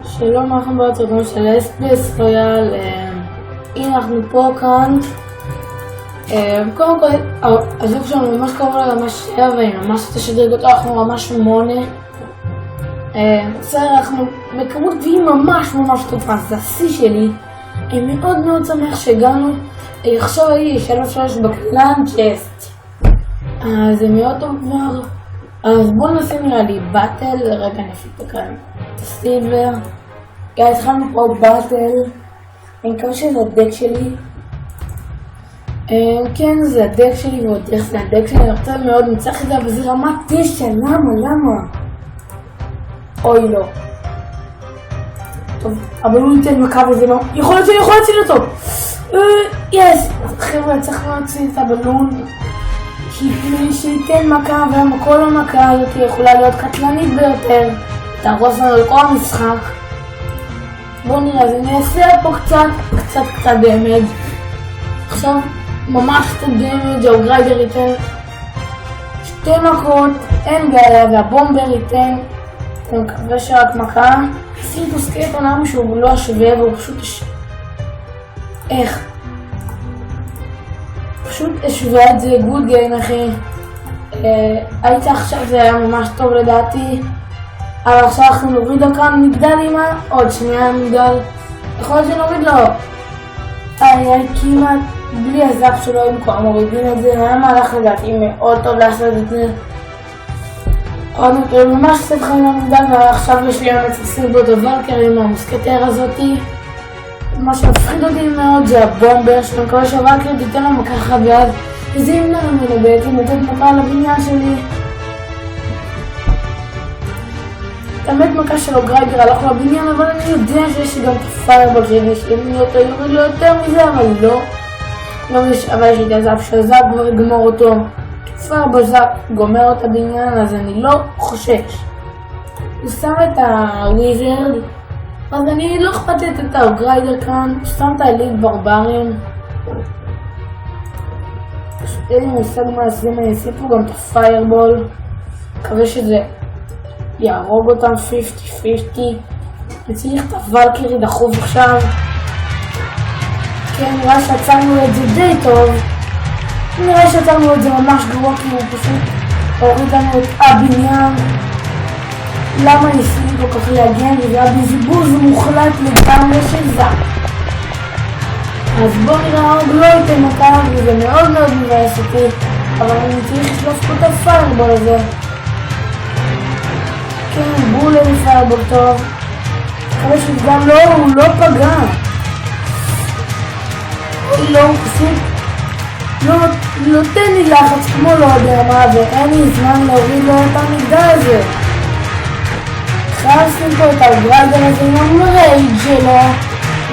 שלום, אנחנו בהצגה של אספס רויאל. הנה אנחנו פה כאן. קודם כל, הזוג שלנו ממש קרוב לרמה 7 והיא ממש תשדרג אותו, אנחנו רמה 8. בסדר, אנחנו בכמות והיא ממש טובה, זה השיא שלי. אני מאוד שמח שהגענו. עכשיו הייתי שלב 3 בקלאן צ'סט. זה מאוד טוב כבר. אז בואו נשים נראה לי באטל. רגע נפיק כאן את הסילבר. התחלנו פה באטל. אני מקווה שזה הדק שלי. כן, זה הדק שלי ועוד איך זה הדק שלי. אני רוצה מאוד נצטרך את זה, אבל זה רמה 9. למה? אוי לא. טוב, אבל הוא ניתן מכה וזה לא. יכול להיות שאני יכול להציל אותו. יס. חבר'ה, צריך להציל את הבלון. שייתן מכה, כל המכה הזאת יכולה להיות קטלנית ביותר. תהרוס לנו לכל המשחק. בואו נראה, אז אני אעשה פה קצת דמג'. עכשיו ממש קצת דמג', הגריידר ייתן 2 מכות, אין בעיה, והבומבר ייתן, אני מקווה שרק מכה. סימפוס קייטון אמרו שהוא לא השווה והוא פשוט השווה את זה גוד גיין אחי. הייתי עכשיו, זה היה ממש טוב לדעתי. אבל עכשיו אנחנו נוריד לו כאן מגדל אימא, עוד שנייה מגדל. יכול להיות שנוריד לו. היה כמעט בלי הזאפ שלו אם כבר מורידים את זה. היה מהלך לדעתי מאוד טוב לעשות את זה. עוד נקרא ממש קצת חיים למגדל, ועכשיו יש לי האמת לשים בו את הוולקר עם המוסקטר הזאתי. מה שמפחיד אותי מאוד זה הבומבר, שאני מקווה שהוולקר תיתן לו מכה אחת ואז וזה ימנע ממנו בעצם לתת מכה על הבניין שלי. האמת מכה שלו גריידר הלך לבניין, אבל אני יודע שיש לי גם את הפיירבול שלי שימנע אותו, יוריד לו יותר מזה, אבל לא. אבל יש לי את הזאפ שהזאפ כבר יגמור אותו. פיירבול זאפ גומר את הבניין, אז אני לא חושש. הוא שם את הוויזרד, אז אני לא אכפת את הגריידר כאן, שם את האליט ברברים. אין לי מושג מה עושים, אני אשים פה גם את הפיירבול. מקווה שזה יהרוג אותם 50-50. אני צריך את הוולקרי דחוף עכשיו. כן, נראה שעצרנו את זה די טוב. נראה שעצרנו את זה ממש גרוע, כי הוא פשוט הוריד לנו את הבניין. למה ניסיתי כל כך להגן? וזה היה בזיבוז מוחלט לגמרי של זאפ. אז בואו נראה, הוא לא ייתן מכה, וזה מאוד מבאס אותי. אבל אני צריך לשלוף פה את הפיירבול הזה. כן, בול אין פיירבול טוב. אבל שגם הוא לא פגע. הוא פשוט לא נותן לי לחץ כמו לא יודע מה, ואין לי זמן להוריד לו את המגדל הזה. חייב לשים פה את הגריידר הזה עם המרייד שלו.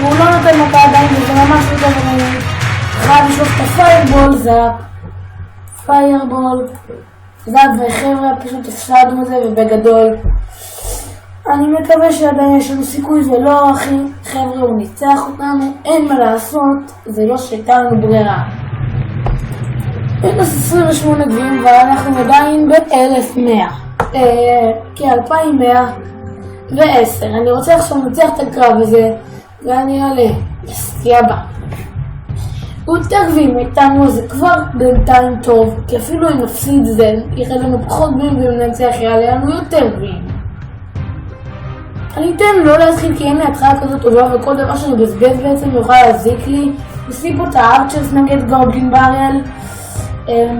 הוא לא נותן מכה עדיין וזה ממש לא טוב. אני חייב לשלוף את הפיירבול, פיירבול זאפ וחבר'ה, פשוט הפסדנו את זה ובגדול. אני מקווה שעדיין יש לנו סיכוי ולא אחי, חבר'ה הוא ניצח אותנו, אין מה לעשות, זה לא שהייתה לנו ברירה. יש 28 גביעים ואנחנו עדיין ב-1100, כ-2110. אני רוצה עכשיו לנצח את הקרב הזה ואני אעלה לסקייה בה. הוא יותר גביעים איתנו, זה כבר בינתיים טוב, כי אפילו אם נפסיד זה יראה לנו פחות גביעים ואם ננצח יעלה לנו יותר גביעים. אני אתן לא להתחיל כי אין לי התחלה כזאת טובה וכל דבר שאני בזבז בעצם יוכל להזיק לי. נשים פה את הארצ'רס נגד גובלין בריאל.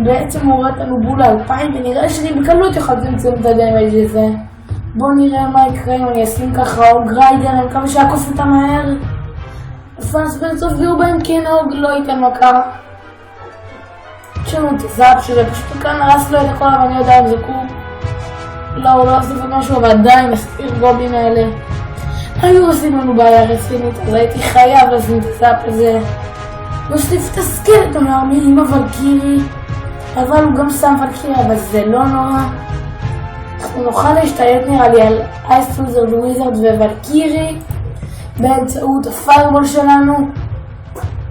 בעצם הוא רואה אותנו בול 2000 ונראה שאני בקלות יכול לצמצם את הדמג' הזה. בואו נראה מה יקרה אם אני אשים ככה או גריידר, אני מקווה שיעקוף אותה מהר. פאנס בסוף ויהיו בהם כן או לא ייתן מכה. יש לנו את הזאפ שזה פשוט כאן הרס לו את הכל, אבל אני יודע אם זה קור. לא, הוא לא עושה את משהו, אבל עדיין הספיר גובלין האלה היו עושים לנו בעיה רצינית, אז הייתי חייב לשים את הזאפ הזה. נוסיף את הסקלטון הארמי עם הוולקירי, אבל הוא גם שם וולקירי, אבל זה לא נורא. אנחנו נוכל להשתלט נראה לי על אייס וויזרד ווולקירי באמצעות הפיירבול שלנו.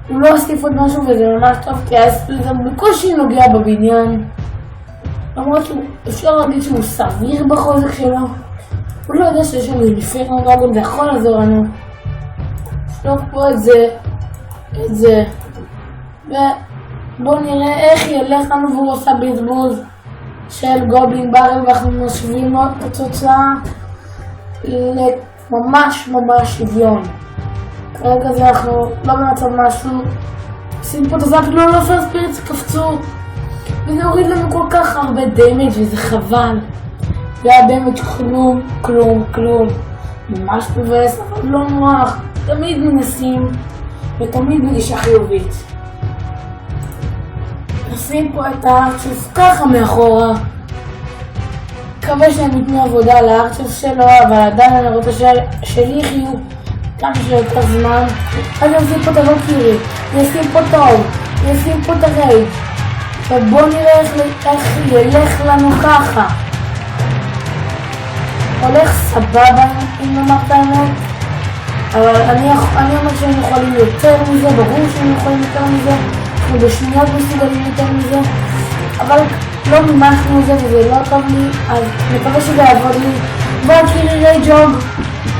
הוא לא הוסיף עוד משהו וזה ממש טוב, כי אייס וויזרד בקושי נוגע בבניין. למרות שאפשר להגיד שהוא סביר בחוזק שלו. הוא לא יודע שיש לנו אינפרנו דרגון, זה יכול לעזור לנו. שלוף פה את זה, ובואו נראה איך ילך לנו, והוא עושה בזבוז של גובלין ברל, ואנחנו משווים לו את התוצאה לממש שוויון. כרגע זה אנחנו לא במצב משהו, עושים פה את הזאפ, לא פרספיריטס קפצו, וזה הוריד לנו כל כך הרבה דמג' וזה חבל. זה היה דמג' כלום, ממש מבאס, אבל לא נוח, תמיד מנסים ותמיד בגישה חיובית. נשים פה את הארצ'וס ככה מאחורה, מקווה שהם ייתנו עבודה לארצ'וס שלו, אבל עדיין אני רוצה שלי יחיו כמה שיותר זמן. אז נשים פה את הוקירי, נשים פה טוב, נשים פה את הרייג', ובואו נראה איך ילך לנו ככה. הולך סבבה אם נאמר את האמת, אבל אני אומר שהם יכולים יותר מזה, ברור שהם יכולים יותר מזה, אנחנו בשניות מסוגלים יותר מזה, אבל לא מימשנו את זה וזה לא טוב לי, אז מקווה שזה יעבוד לי. והקירי רייג'וג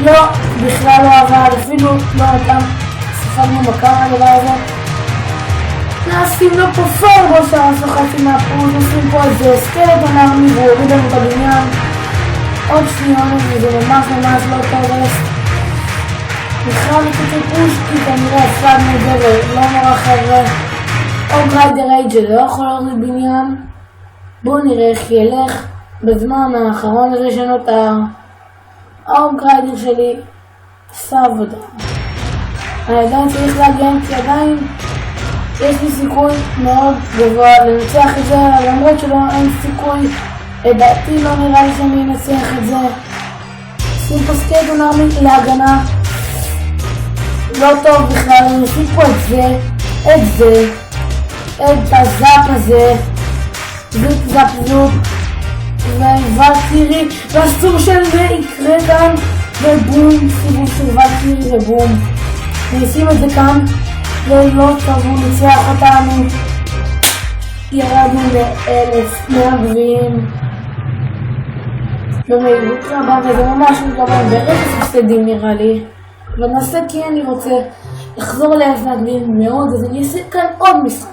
לא, בכלל לא עבד, אפילו לא נתן, ספגנו מכמה הדבר הזה. נשים לו פה פיירבול שעשו חצי מהפרוט, נשים פה איזה סקלטון ארמי והוא הוריד לנו את הבניין. עוד שניונת וזה ממש לא טוב רסט. בכלל נקצת פוש כי כנראה הפסדנו את זה ולא נורא חבר'ה. או גריידר רייג' לא יכול להוריד בניין. בואו נראה איך ילך בזמן האחרון לראשון אותה. האוגריידר שלי עשה עבודה. אני עדיין צריך להגן כי עדיין יש לי סיכוי מאוד גבוה לנצח את זה, למרות שלא אין סיכוי. לדעתי לא נראה לי שאני אנצח את זה. שים פה סקלטון ארמי להגנה. לא טוב בכלל, אני נשים פה את הזאפ הזה. זאפ וולקירי, ואסור שזה יקרה כאן, ובום, סיבוב של וולקירי ובום. נשים את זה כאן, ולא טוב, הוא ניצח אותנו. ירדנו ל-1100 גביעים. במהירות רבה, וזה ממש מתגוון באפס הפסדים נראה לי. ונעשה כי אני רוצה לחזור ל-1100 גביעים מאוד, אז אני אעשה כאן עוד משחק.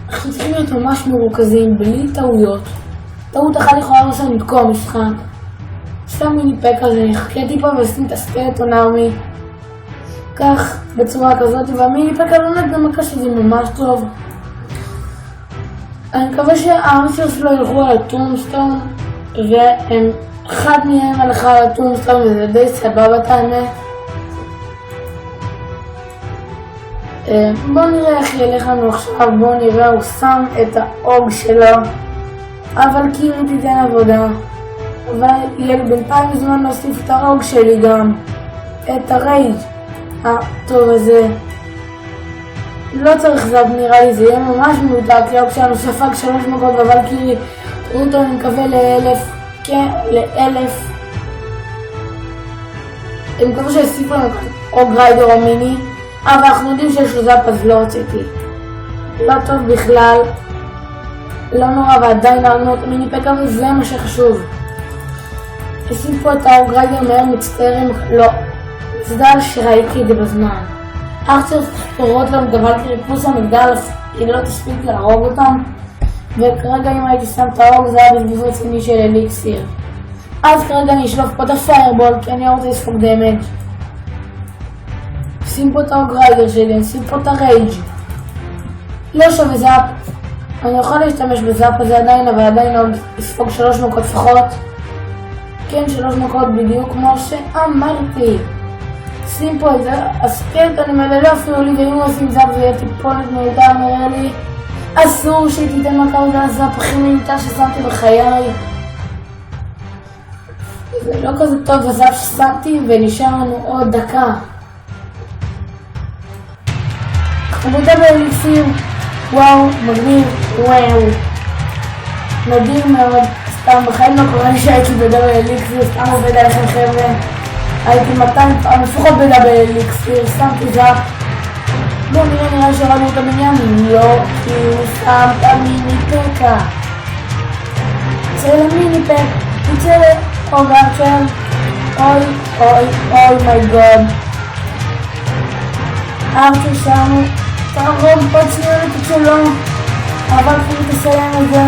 אנחנו צריכים להיות ממש מרוכזים, בלי טעויות. טעות אחת יכולה לעשות לתקוע משחק. שם מיני פק הזה, נחכה טיפה ושים את הסקלטון ארמי. כך, בצורה כזאת, והמיני פק הלונת במכה שזה ממש טוב. אני מקווה שהארצ'רס לא ילכו על הטומסטון, והם אחד מהם הלכה על הטומסטון, וזה די סבבה את האמת. בואו נראה איך ילך לנו עכשיו, בואו נראה, הוא שם את האוג שלו, אבל קירי תיתן עבודה, אבל יהיה לי בינתיים זמן להוסיף את האוג שלי גם, את הרייג' הטוב הזה. לא צריך זאפ נראה לי, זה יהיה ממש מיותר, כי האוג שלנו ספג 3 מכות, אבל קירי, תראו אותו, אני מקווה ל-1000, כן, ל-1000. אני מקווה שהסיפו לנו אוג ריידר או מיני, אבל אנחנו יודעים שיש לו זאפ אז לא רציתי. לא טוב בכלל. לא נורא ועדיין נעלנו את מיני פקה וזה מה שחשוב. נשים פה את האוגריידר מהר מצטערים. לא. צדל שראיתי את זה בזמן. ארצ'רס תפורות לנו דבר כריפוס המגדל היא לא תספיק להרוג אותם. וכרגע אם הייתי שם את האוג זה היה בזבוז רציני של אליקסיר. אז כרגע אני אשלוף פה את הפיירבול כי אני רוצה לספוג דמג'. שים פה את האוגריידר שלי, נשים פה את הרייג'. לא שווה זאפ. אני יכול להשתמש בזאפ הזה עדיין, אבל עדיין עוד לספוג 3 מכות לפחות. כן, 3 מכות בדיוק כמו שאמרתי. שים פה את זה, הסקלטונים האלה לא אפילו לי, ואם הוא עושים זאפ זה יהיה טיפונת מיותר נראה לי. אסור שהיא תיתן מכה עוד על הזאפ הכי מיותר ששמתי בחיי. זה לא כזה טוב הזאפ ששמתי ונשאר לנו עוד דקה. עבודה באליקסיר, וואו, מגניב, וואו. מדהים מאוד, סתם בחיים לא קורה שהייתי בדאבל אליקסיר, סתם עובד עליכם חבר'ה. הייתי 200 פעם לפחות בדאבל אליקסיר, שמתי זאפ. בואו נראה שראינו את הבניין, לא, כי הוא שם את המיני פקה. זה למיני פק, יוצא אורגצ'ל, אוי אוי אוי מי גוד. ארצ'ר שלנו, תערוב עוד שנייה לתת שלו, אבל אפילו תסיים את זה.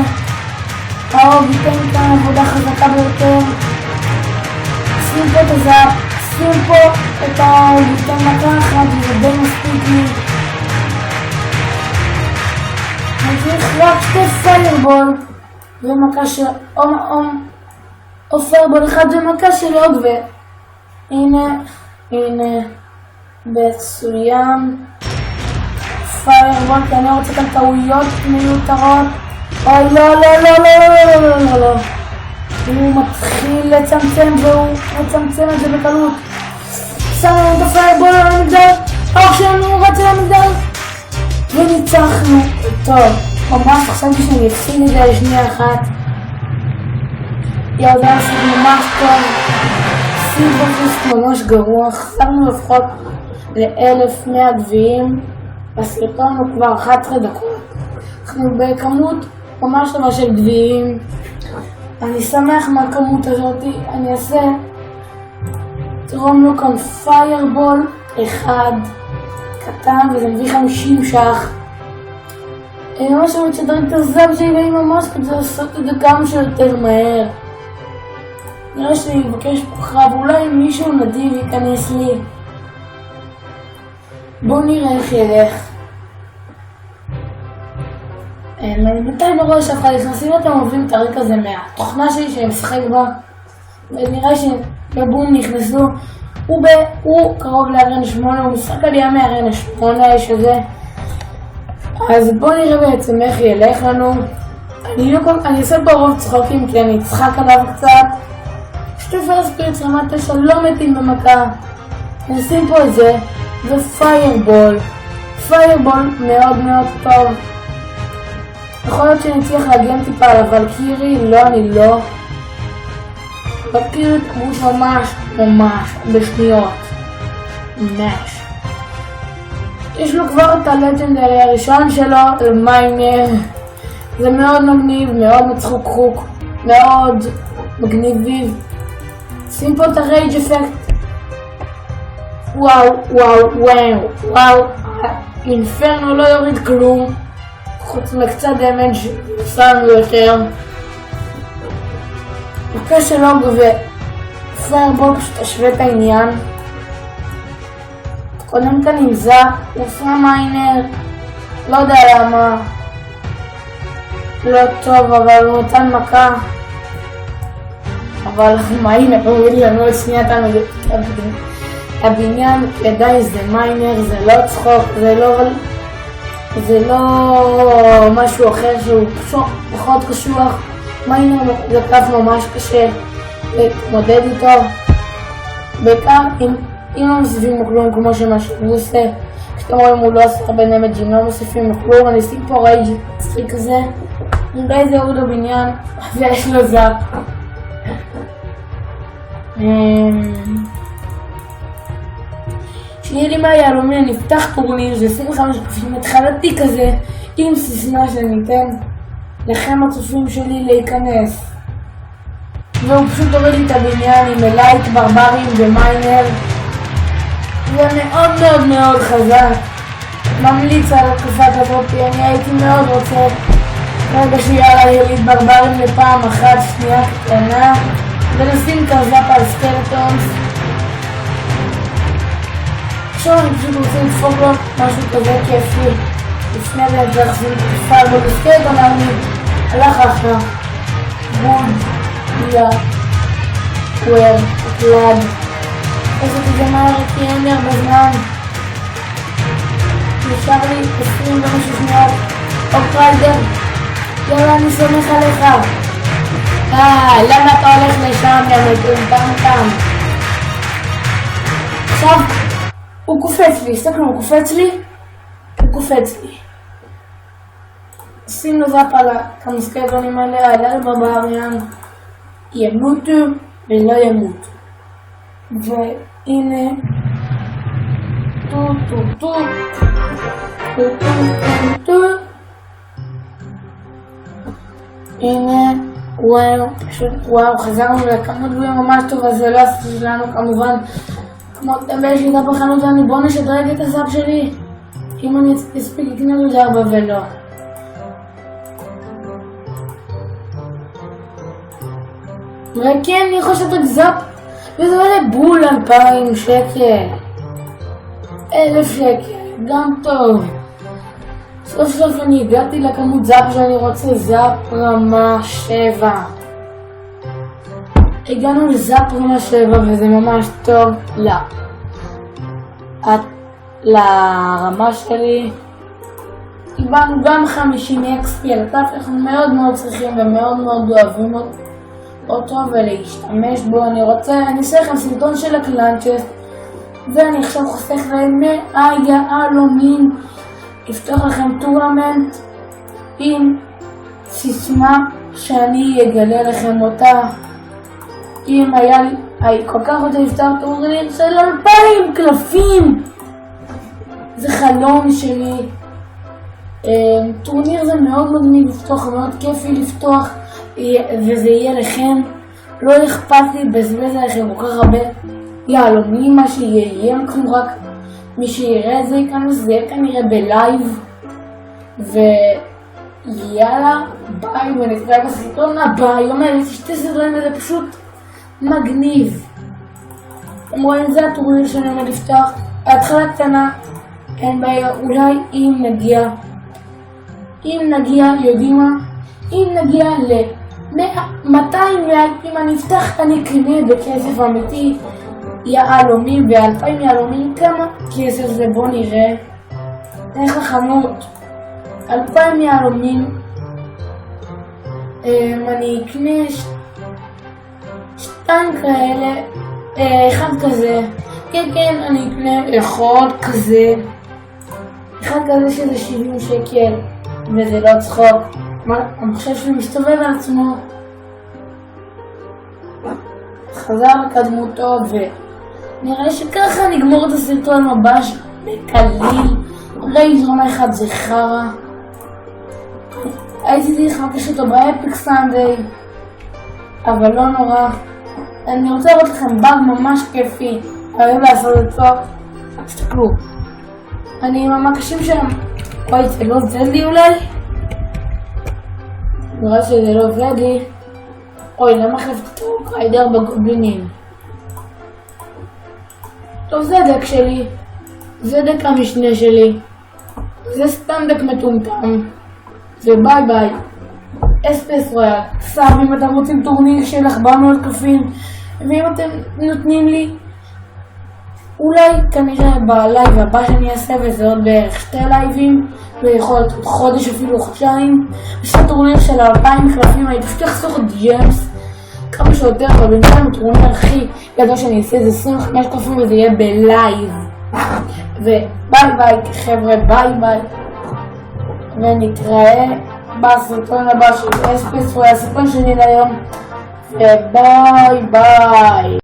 האור ייתן כאן עבודה חזקה ביותר. שים פה את הזאפ, שים פה את האור, ייתן לקחת, וזה די מספיק לי. אני צריך רק שתי פיירבול, ומכה של או פיירבול אחד ומכה של אוגווה. הנה, מצוין. פיירבול, כי אני רוצה כאן טעויות מיותרות. אוי לא לא לא לא לא לא לא לא. הוא מתחיל לצמצם והוא מצמצם את זה בקלות. שמנו את הפיירבול על המגדל, האור שלנו רץ על המגדל וניצחנו. טוב, ממש חשבתי שאני אפסיד את זה לשנייה אחת. יאללה, עשיתי ממש טוב. סימפופיסט ממש גרוע, חסרנו לפחות ל-1100 גביעים. הסרטון הוא כבר 11 דקות. אנחנו בכמות ממש טובה של גביעים. אני שמח מהכמות הזאת. אני אעשה תרום לו כאן פיירבול אחד קטן וזה מביא 50 שח. אני ממש רוצה שדרג את הזאפ שלי ואני ממש כדי לעשות את זה כמה שיותר מהר. נראה שאני אבקש פה קרב, אולי מישהו נדיב ייכנס לי. בואו נראה איך ילך. אני בינתיים לא רואה שאף אחד נכנסים, אתם אוהבים את הרקע הזה מהתוכנה שלי שאני משחק בה, ונראה שבום נכנסו. הוא קרוב לארנה 8, הוא משחק עלייה מארנה 8 האיש הזה. אז בואו נראה בעצם איך ילך לנו. אני אעשה פה רוב צחוקים כי אני אצחק עליו קצת. שתי פרספירטס רמת 9 לא מתים במכה. נשים פה את זה ופיירבול. פיירבול מאוד מאוד טוב. יכול להיות שאני צריך להגן טיפה על הוולקירי, לא, אני לא. וולקירי כמוש ממש בשניות. ממש. יש לו כבר את הלג'נדרי הראשון שלו, מיינר. זה מאוד מגניב, מאוד מצחוק חוק, מאוד מגניב. שים פה את הרייג' אפקט. וואו. אינפרנו לא יוריד כלום. חוץ מקצת דמג' שמנו יותר. מכה של אוג ופיירבול פשוט תשווה את העניין. קודם כאן עם זאפ, הוא עושה מיינר, לא יודע למה. לא טוב, אבל הוא נותן מכה. אבל מיינר, הוא יגיד לנו את שנייה תנו הבניין, ידעי זה מיינר, זה לא צחוק, זה לא משהו אחר שהוא פחות קשוח. מיינר זה קרב ממש קשה להתמודד איתו, בעיקר אם לא מוסיפים לו כלום כמו שמה שהוא עושה. כשאתם רואים הוא לא עושה הרבה דמג'ים, לא מוסיפים לו כלום. אני אשים פה רייג' מצחיק כזה, נראה איזה עוד הבניין ויש לו זאפ. שיהיה לי מהיהלומי, אני אפתח טורניר, זה 25 קופים התחלתי כזה, עם סיסמה שאני אתן לכם הצופים שלי להיכנס. והוא פשוט הוריד לי את הבניין עם אלייט ברברים ומיינר. זה מאוד מאוד מאוד חזק. ממליץ על התקופה כזאת, אני הייתי מאוד רוצה רגע שיהיה לה אלייט ברברים לפעם אחת, שנייה קטנה, ונשים קרזאפ על סקלטונס. עכשיו אני פשוט רוצה לדפוק לו משהו כזה כיפי. לפני זה אני צריך לשים פיירבול בסקלטון, אני הלך אחלה. בוד, יא, וויר, קלאד. עושה את זה מהר כי אין לי הרבה זמן. נשאר לי 20 ומשהו שניות. אופריידר, יאללה אני סומך עליך. למה אתה הולך לשם למטומטם? עכשיו הוא קופץ לי, הסתכלו, הוא קופץ לי. שים לו זאפ על הקמסקלטונים האלה, האלה בברבריאן ימותו ולא ימותו. והנה הנה וואו, פשוט וואו, חזרנו לכמה דברים ממש טוב, אז זה לא הסאב שלנו כמובן. כמו תמיד שליטה בחנות ואני בוא נשדרג את הסאב שלי. אם אני אספיק לקנות את זה הרבה ולא. וכן, אני יכול לשדרג זאפ, וזה עולה בול 2,000 שקל. 1,000 שקל, גם טוב. סוף סוף אני הגעתי לכמות זאפ שאני רוצה, זאפ רמה 7. הגענו לזאפ רמה 7 וזה ממש טוב לרמה שלי. קיבלנו גם 50 XP על הטף, אנחנו מאוד מאוד צריכים ומאוד מאוד אוהבים אותו ולהשתמש בו. אני אעשה לכם סרטון של הקלאנצ'סט ואני עכשיו חוסך להם מהיהלומים. אפתח לכם טורנמנט עם סיסמה שאני אגלה לכם אותה. אם היה לי כל כך רוצה לפתח טורניר של 2,000 קלפים, זה חלום שלי. טורניר זה מאוד מגניב לפתוח, מאוד כיפי לפתוח, וזה יהיה לכם. לא אכפת לי לבזבז עליכם כל כך הרבה יהלומים, מה שיהיה אנחנו רק מי שיראה את זה ייכנס, זה יהיה כנראה בלייב. ויאללה, ביי, ונתראה בסרטון הבא. היום העליתי 2 סרטונים וזה פשוט מגניב. אתם רואים, זה הטורניר שאני עומד לפתוח. ההתחלה קטנה, אין בעיה, אולי אם נגיע, יודעים מה? אם נגיע ל-200 אם אני אפתח, אני אקנה בכסף אמיתי יהלומים, ו2,000 יהלומים, כמה כסף זה? בוא נראה. איך לחנות 2,000 יהלומים, אני אקנה 2 כאלה, 1 כזה. כן, אני אקנה 1 כזה, 1 כזה שזה 70 שקל, וזה לא צחוק. המחשב שלי מסתובב על עצמו. חזר לקדמותו, ונראה שככה נגמור את הסרטון הבא בקליל. רייז רמה 1 זה חרא. הייתי צריך לבקש אותו באפיק סנדיי, אבל לא נורא. אני רוצה לראות לכם באג ממש כיפי, אוהב לעשות את זה. תסתכלו, אני עם המקשים שם. וואי, זה לא עובד לי אולי? נראה שזה לא עובד לי. אוי, למה החלפתי את הריידר בגובלינים? טוב, זה דק שלי, זה דק המשנה שלי, זה סתם דק מטומטם, וביי ביי. אספס רויאל, סאב אם אתם רוצים טורניר של 400 קלפים, ואם אתם נותנים לי, אולי כנראה בלייב הבא שאני אעשה, וזה עוד בערך 2 לייבים, ויכול להיות חודש אפילו חודשיים, יש טורניר של 2,000 קלפים, אני פשוט אחסוך את ג'יימס כמה שיותר, אבל בינתיים הטורניר הכי גדול שאני אעשה זה 25 קלפים, וזה יהיה בלייב. וביי ביי חבר'ה, ביי ביי, ונתראה בסרטון הבא של אספס, הוא הסרטון שלי להיום, וביי ביי.